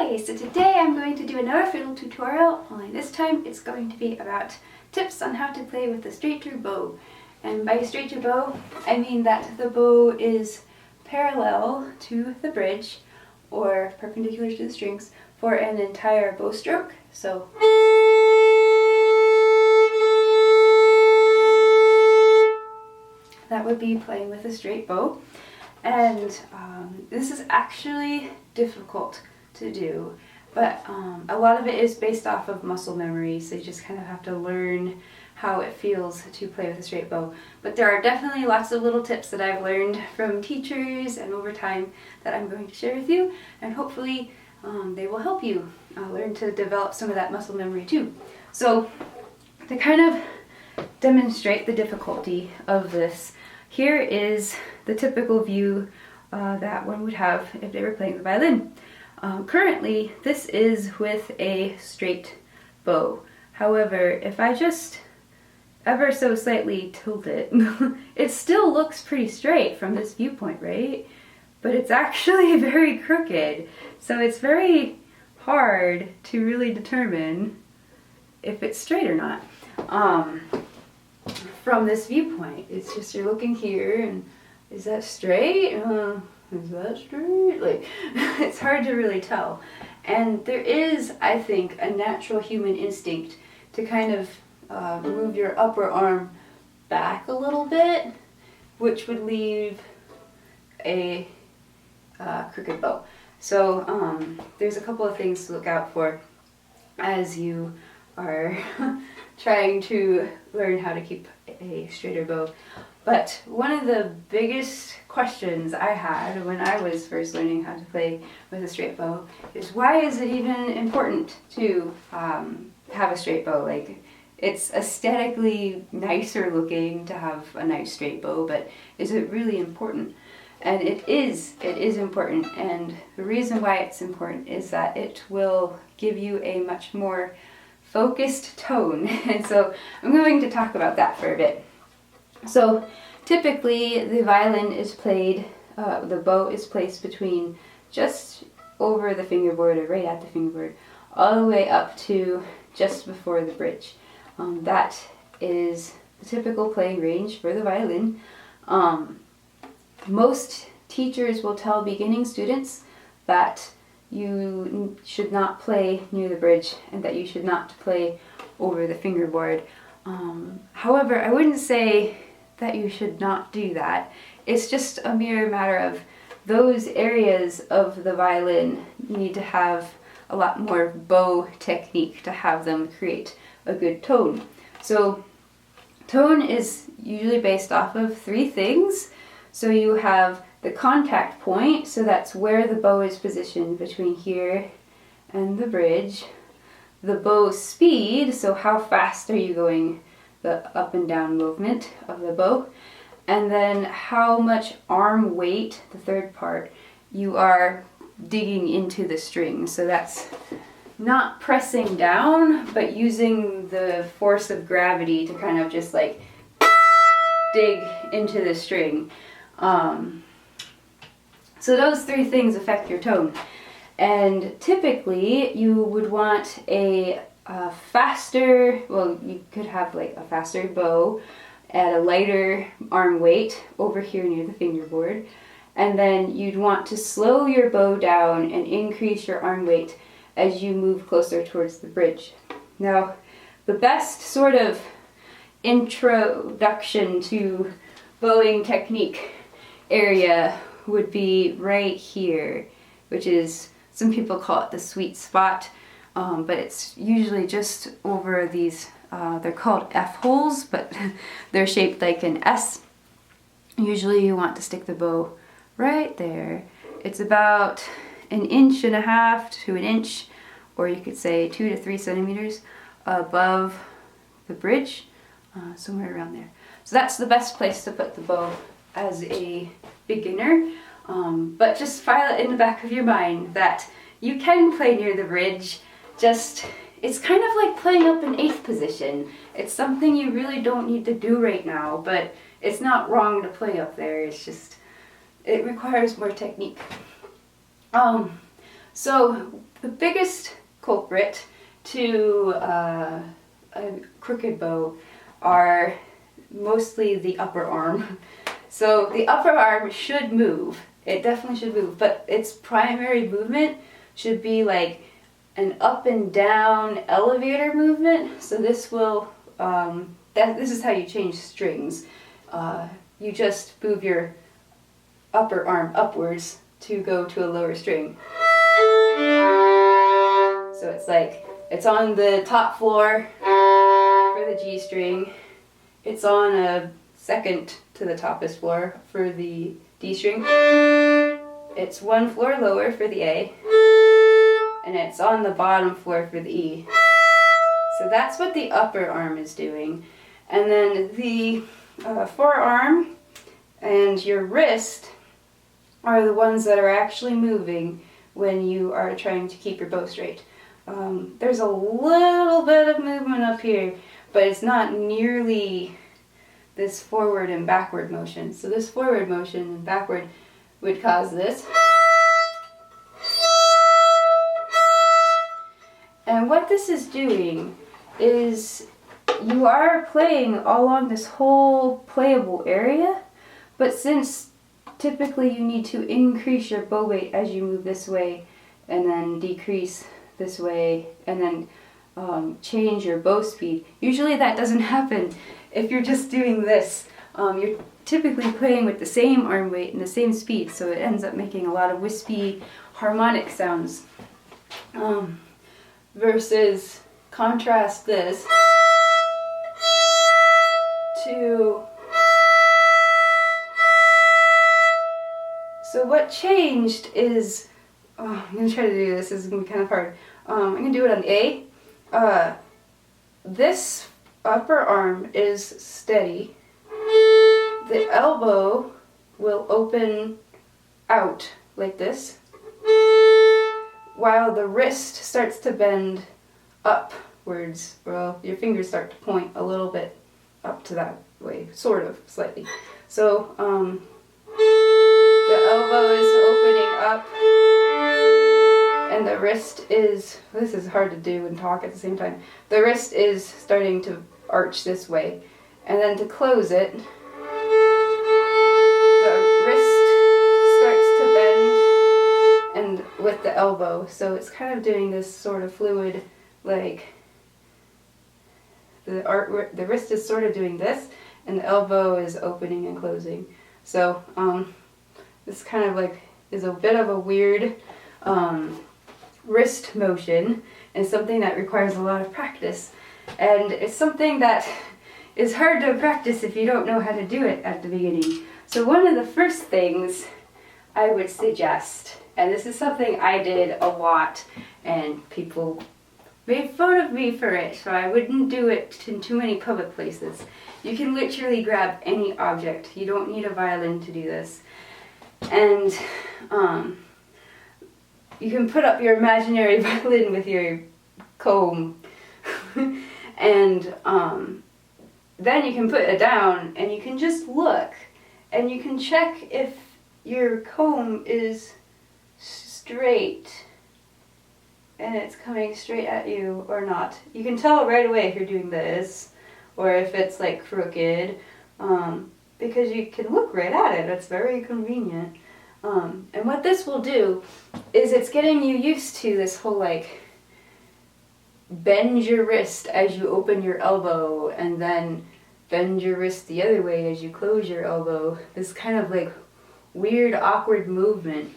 Hi, so today I'm going to do another fiddle tutorial, only this time it's going to be about tips on how to play with a straighter bow. And by straighter bow, I mean that the bow is parallel to the bridge or perpendicular to the strings for an entire bow stroke. So that would be playing with a straight bow. And this is actually difficult to do, but a lot of it is based off of muscle memory, so you just kind of have to learn how it feels to play with a straight bow. But there are definitely lots of little tips that I've learned from teachers and over time that I'm going to share with you, and hopefully they will help you learn to develop some of that muscle memory too. So to kind of demonstrate the difficulty of this, here is the typical view that one would have if they were playing the violin. Currently, this is with a straight bow. However, if I just ever so slightly tilt it, it still looks pretty straight from this viewpoint, right? But it's actually very crooked. So it's very hard to really determine if it's straight or not. From this viewpoint, it's just you're looking here and is that straight? Is that straight? Like, it's hard to really tell. And there is, I think, a natural human instinct to kind of move your upper arm back a little bit, which would leave a crooked bow. So there's a couple of things to look out for as you are trying to learn how to keep a straighter bow. But one of the biggest questions I had when I was first learning how to play with a straight bow is, why is it even important to have a straight bow? Like, it's aesthetically nicer looking to have a nice straight bow, but is it really important? And it is important, and the reason why it's important is that it will give you a much more focused tone. And so I'm going to talk about that for a bit. So typically the violin is played, the bow is placed between just over the fingerboard or right at the fingerboard, all the way up to just before the bridge. That is the typical playing range for the violin. Most teachers will tell beginning students that you should not play near the bridge and that you should not play over the fingerboard. However, I wouldn't say that you should not do that. It's just a mere matter of those areas of the violin need to have a lot more bow technique to have them create a good tone. So tone is usually based off of three things. So you have the contact point, so that's where the bow is positioned between here and the bridge. The bow speed, so how fast are you going, the up and down movement of the bow. And then how much arm weight, the third part, you are digging into the string. So that's not pressing down, but using the force of gravity to kind of just like dig into the string. So those three things affect your tone. And typically you would want a faster, well, you could have like a faster bow at a lighter arm weight over here near the fingerboard. And then you'd want to slow your bow down and increase your arm weight as you move closer towards the bridge. Now, the best sort of introduction to bowing technique area would be right here, which is, some people call it the sweet spot, but it's usually just over these, they're called F-holes, but they're shaped like an S. Usually you want to stick the bow right there. It's about 1.5 inches to an inch, or you could say 2 to 3 centimeters above the bridge, somewhere around there. So that's the best place to put the bow as a beginner, but just file it in the back of your mind that you can play near the bridge. Just, it's kind of like playing up in 8th position. It's something you really don't need to do right now, but it's not wrong to play up there. It's just, it requires more technique. So the biggest culprit to a crooked bow are mostly the upper arm. So the upper arm should move. It definitely should move, but its primary movement should be like an up and down elevator movement. So this will, this is how you change strings. You just move your upper arm upwards to go to a lower string. So it's like, it's on the top floor for the G string. It's on a second to the toppest floor for the D string. It's one floor lower for the A. And it's on the bottom floor for the E. So that's what the upper arm is doing. And then the forearm and your wrist are the ones that are actually moving when you are trying to keep your bow straight. There's a little bit of movement up here, but it's not nearly this forward and backward motion. So this forward motion and backward would cause this. And what this is doing is you are playing along this whole playable area, but since typically you need to increase your bow weight as you move this way and then decrease this way and then change your bow speed, usually that doesn't happen if you're just doing this. You're typically playing with the same arm weight and the same speed, so it ends up making a lot of wispy harmonic sounds. Versus contrast this to, so what changed is, I'm going to try to do this, this is going to be kind of hard. I'm going to do it on the A. This upper arm is steady. The elbow will open out like this, while the wrist starts to bend upwards. Well, your fingers start to point a little bit up to that way, sort of, slightly. So the elbow is opening up, and the wrist is, this is hard to do and talk at the same time, the wrist is starting to arch this way. And then to close it, the wrist starts to bend and with the elbow, so it's kind of doing this sort of fluid, like the wrist is sort of doing this, and the elbow is opening and closing. So this kind of like is a bit of a weird wrist motion, and something that requires a lot of practice. And it's something that is hard to practice if you don't know how to do it at the beginning. So one of the first things I would suggest, and this is something I did a lot, and people made fun of me for it, so I wouldn't do it in too many public places. You can literally grab any object. You don't need a violin to do this. And you can put up your imaginary violin with your comb, and then you can put it down, and you can just look, and you can check if your comb is straight and it's coming straight at you or not. You can tell right away if you're doing this or if it's like crooked, because you can look right at it. It's very convenient. And what this will do is it's getting you used to this whole like bend your wrist as you open your elbow and then bend your wrist the other way as you close your elbow. This kind of like weird, awkward movement.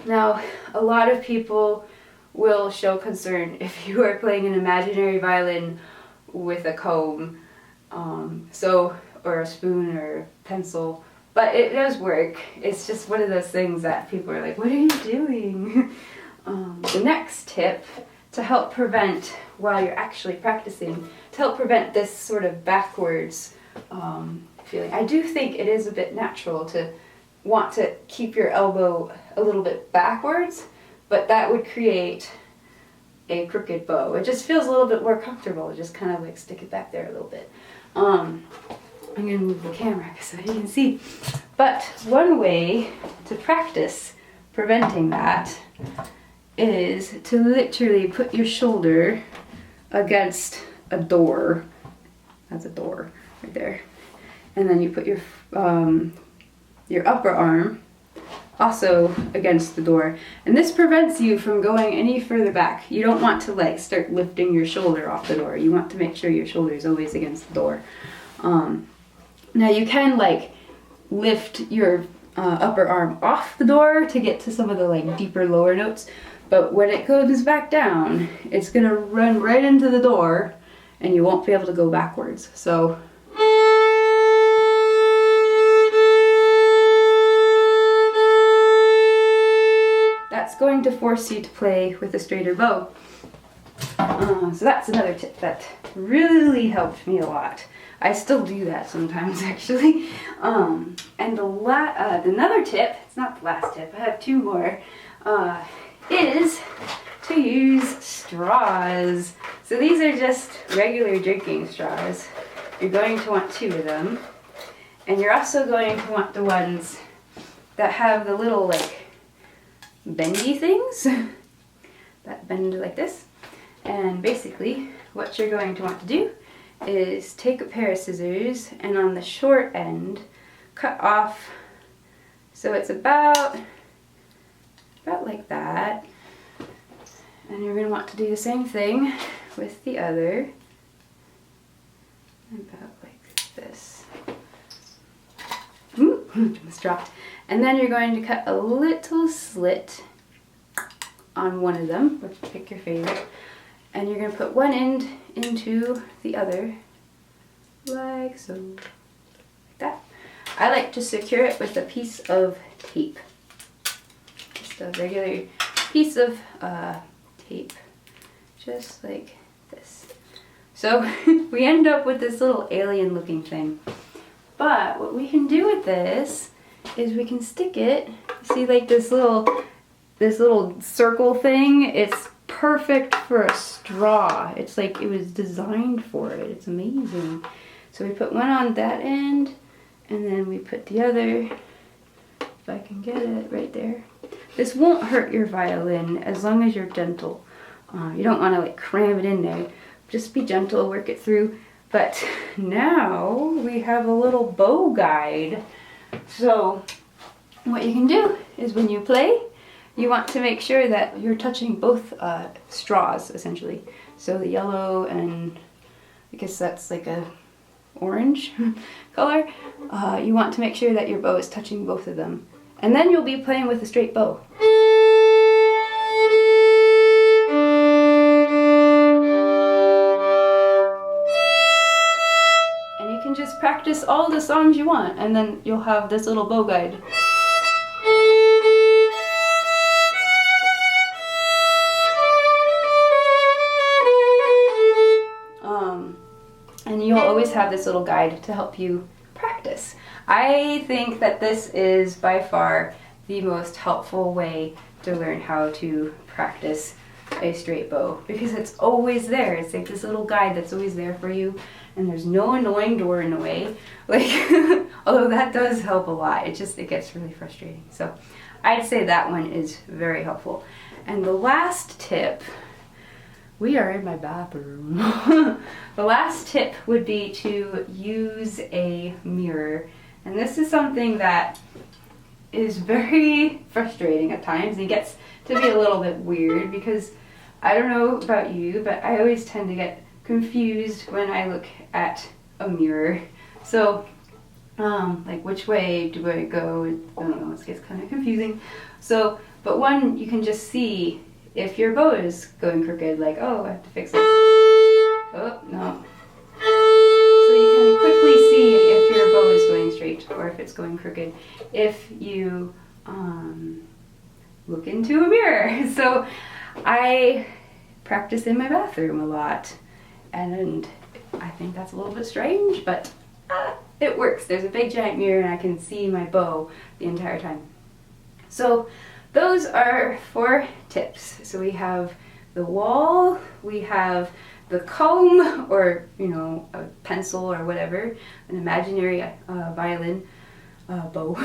Now, a lot of people will show concern if you are playing an imaginary violin with a comb, or a spoon or a pencil, but it does work. It's just one of those things that people are like, what are you doing? The next tip to help prevent, while you're actually practicing, to help prevent this sort of backwards feeling. I do think it is a bit natural to want to keep your elbow a little bit backwards, but that would create a crooked bow. It just feels a little bit more comfortable. Just kind of like stick it back there a little bit. I'm going to move the camera so you can see. But one way to practice preventing that is to literally put your shoulder against a door. That's a door right there. And then you put your upper arm also against the door. And this prevents you from going any further back. You don't want to like start lifting your shoulder off the door. You want to make sure your shoulder is always against the door. Now you can like lift your upper arm off the door to get to some of the like deeper lower notes, but when it goes back down, it's gonna run right into the door and you won't be able to go backwards. So that's going to force you to play with a straighter bow. So that's another tip that really helped me a lot. I still do that sometimes, actually. And another tip, it's not the last tip, I have two more, is to use straws. So these are just regular drinking straws. You're going to want 2 of them. And you're also going to want the ones that have the little like bendy things that bend like this. And basically what you're going to want to do is take a pair of scissors and on the short end cut off, so it's about like that. And you're going to want to do the same thing with the other, about like this. It's dropped. And then you're going to cut a little slit on one of them, pick your favorite, and you're going to put one end into the other, like so, like that. I like to secure it with a piece of tape, just a regular piece of tape, just like this. So we end up with this little alien looking thing. But what we can do with this is we can stick it, see like this little circle thing, it's perfect for a straw. It's like it was designed for it. It's amazing. So we put one on that end and then we put the other, if I can get it right there. This won't hurt your violin as long as you're gentle. You don't want to like cram it in there. Just be gentle, work it through. But now we have a little bow guide. So what you can do is when you play, you want to make sure that you're touching both straws, essentially. So the yellow and I guess that's like a orange color. You want to make sure that your bow is touching both of them. And then you'll be playing with a straight bow. And you can just practice all the songs you want, and then you'll have this little bow guide. And you'll always have this little guide to help you practice. I think that this is by far the most helpful way to learn how to practice a straight bow, because it's always there. It's like this little guide that's always there for you, and there's no annoying door in the way. Like, although that does help a lot, it gets really frustrating. So I'd say that one is very helpful. And the last tip, we are in my bathroom. The last tip would be to use a mirror. And this is something that is very frustrating at times. It gets to be a little bit weird because I don't know about you, but I always tend to get confused when I look at a mirror. So, like which way do I go? I don't know, it gets kind of confusing. So, but one, you can just see if your bow is going crooked, like, oh, I have to fix it. Oh, no. So you can quickly see if your bow is going straight or if it's going crooked if you look into a mirror. So I practice in my bathroom a lot, and I think that's a little bit strange, but it works. There's a big giant mirror and I can see my bow the entire time. So those are 4 tips. So we have the wall, we have the comb, or a pencil or whatever, an imaginary violin bow,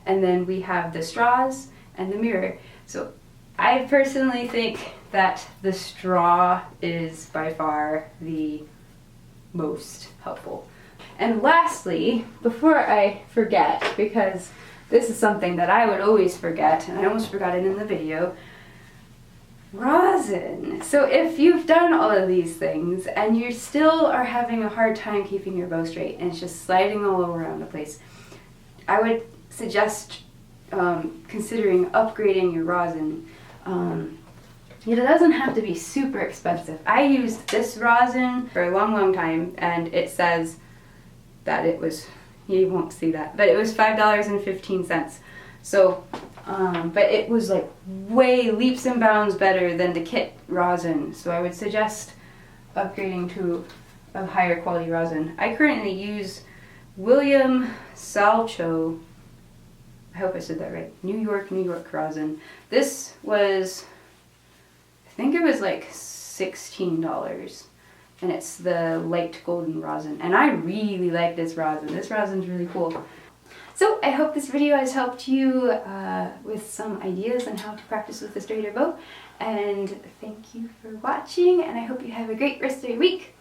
and then we have the straws, and the mirror. So I personally think that the straw is by far the most helpful. And lastly, before I forget, because this is something that I would always forget, and I almost forgot it in the video, rosin. So if you've done all of these things and you still are having a hard time keeping your bow straight and it's just sliding all around the place, I would suggest considering upgrading your rosin. It doesn't have to be super expensive. I used this rosin for a long time, and it says that it was, you won't see that, but it was $5.15. So, but it was like way leaps and bounds better than the kit rosin. So I would suggest upgrading to a higher quality rosin. I currently use William Salcho, I hope I said that right, New York rosin. This was, I think it was like $16, and it's the light golden rosin, and I really like this rosin. This rosin's really cool. So I hope this video has helped you with some ideas on how to practice with the straighter bow, and thank you for watching, and I hope you have a great rest of your week.